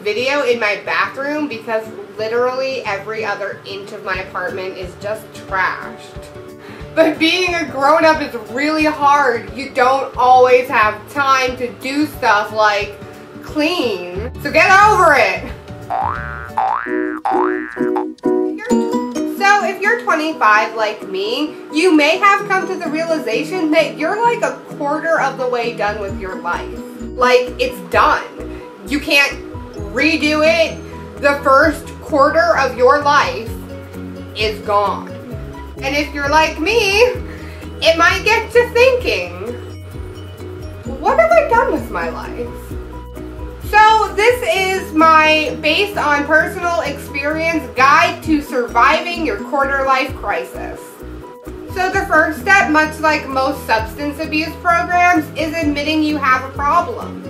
video in my bathroom because literally every other inch of my apartment is just trashed. But being a grown-up is really hard. You don't always have time to do stuff like clean. So get over it. So if you're 25 like me, you may have come to the realization that you're like a quarter of the way done with your life. Like, it's done. You can't redo it. The first quarter of your life is gone. And if you're like me, it might get to thinking, what have I done with my life? So this is my, based on personal experience, guide to surviving your quarter life crisis. So the first step, much like most substance abuse programs, is admitting you have a problem.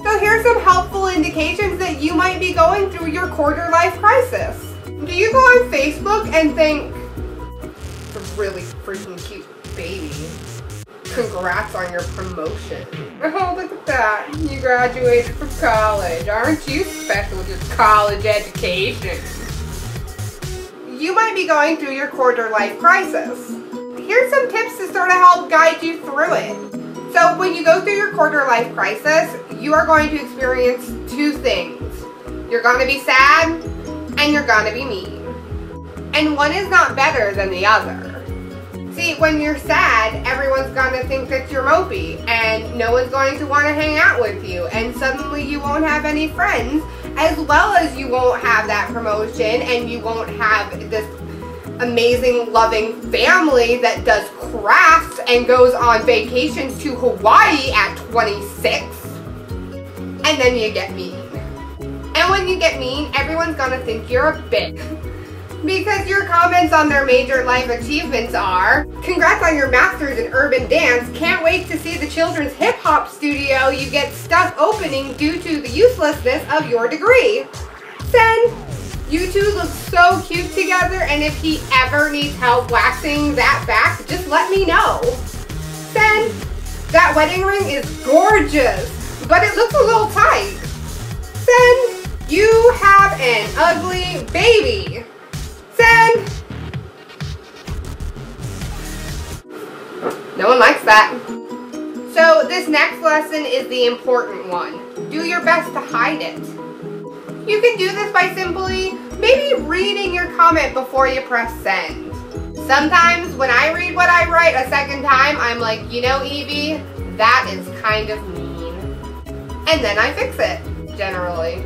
So here's some helpful indications that you might be going through your quarter life crisis. Do you go on Facebook and think, it's a really freaking cute baby. Congrats on your promotion. Oh, look at that. You graduated from college. Aren't you special with your college education? You might be going through your quarter life crisis. Here's some tips to sort of help guide you through it. So when you go through your quarter life crisis, you are going to experience two things. You're going to be sad and you're going to be mean. And one is not better than the other. See, when you're sad, everyone's going to think that you're mopey and no one's going to want to hang out with you, and suddenly you won't have any friends, as well as you won't have that promotion and you won't have this amazing, loving family that does crafts and goes on vacations to Hawaii at 26. And then you get mean. And when you get mean, everyone's going to think you're a bitch. Because your comments on their major life achievements are, congrats on your master's in urban dance, can't wait to see the children's hip hop studio you get stuck opening due to the uselessness of your degree. Send, you two look so cute together, and if he ever needs help waxing that back, just let me know. Send, that wedding ring is gorgeous, but it looks a little tight. Send, you have an ugly baby. Send! No one likes that. So this next lesson is the important one. Do your best to hide it. You can do this by simply maybe reading your comment before you press send. Sometimes when I read what I write a second time, I'm like, you know, Evie, that is kind of mean. And then I fix it, generally.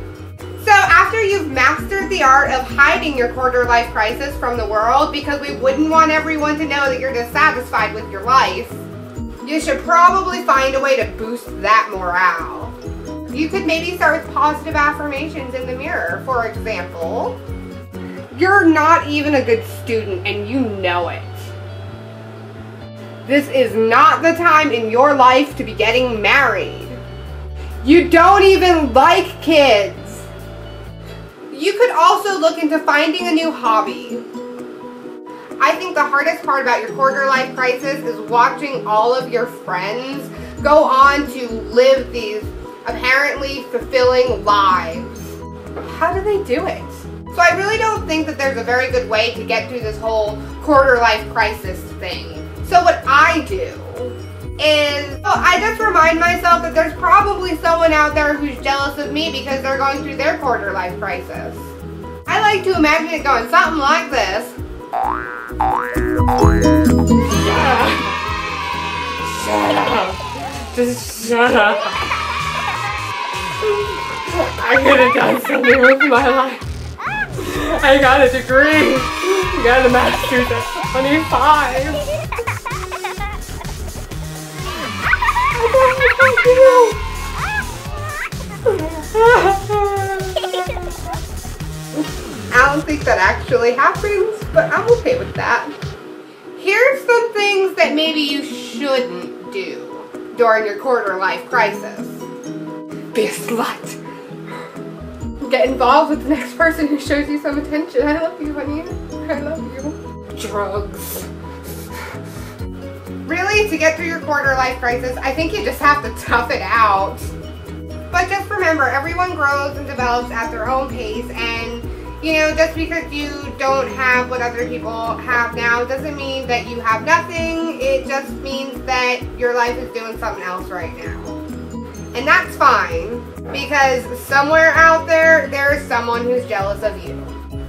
So after you've mastered the art of hiding your quarter life crisis from the world, because we wouldn't want everyone to know that you're dissatisfied with your life, you should probably find a way to boost that morale. You could maybe start with positive affirmations in the mirror. For example, you're not even a good student and you know it. This is not the time in your life to be getting married. You don't even like kids. You could also look into finding a new hobby. I think the hardest part about your quarter life crisis is watching all of your friends go on to live these apparently fulfilling lives. How do they do it? So I really don't think that there's a very good way to get through this whole quarter life crisis thing. So what I do is, I just remind myself that there's probably someone out there who's jealous of me because they're going through their quarter life crisis. I like to imagine it going something like this. Shut up. Just shut up. I could have done something with my life. I got a degree. I got a master's at 25. I don't think that actually happens, but I'm okay with that. Here's some things that maybe you shouldn't do during your quarter life crisis. Be a slut. Get involved with the next person who shows you some attention. I love you, honey. I love you. Drugs. Really, to get through your quarter life crisis, I think you just have to tough it out. But just remember, everyone grows and develops at their own pace, and you know, just because you don't have what other people have now doesn't mean that you have nothing. It just means that your life is doing something else right now. And that's fine, because somewhere out there, there's someone who's jealous of you.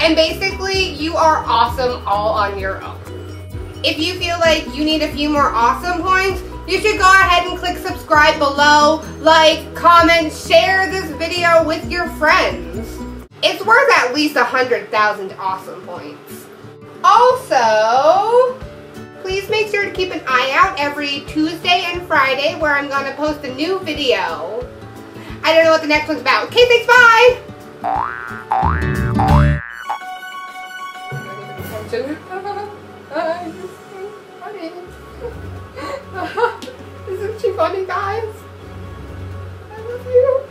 And basically, you are awesome all on your own. If you feel like you need a few more awesome points, you should go ahead and click subscribe below, like, comment, share this video with your friends. It's worth at least 100,000 awesome points. Also, please make sure to keep an eye out every Tuesday and Friday where I'm going to post a new video. I don't know what the next one's about. Okay, thanks, bye! Isn't she funny, guys? I love you.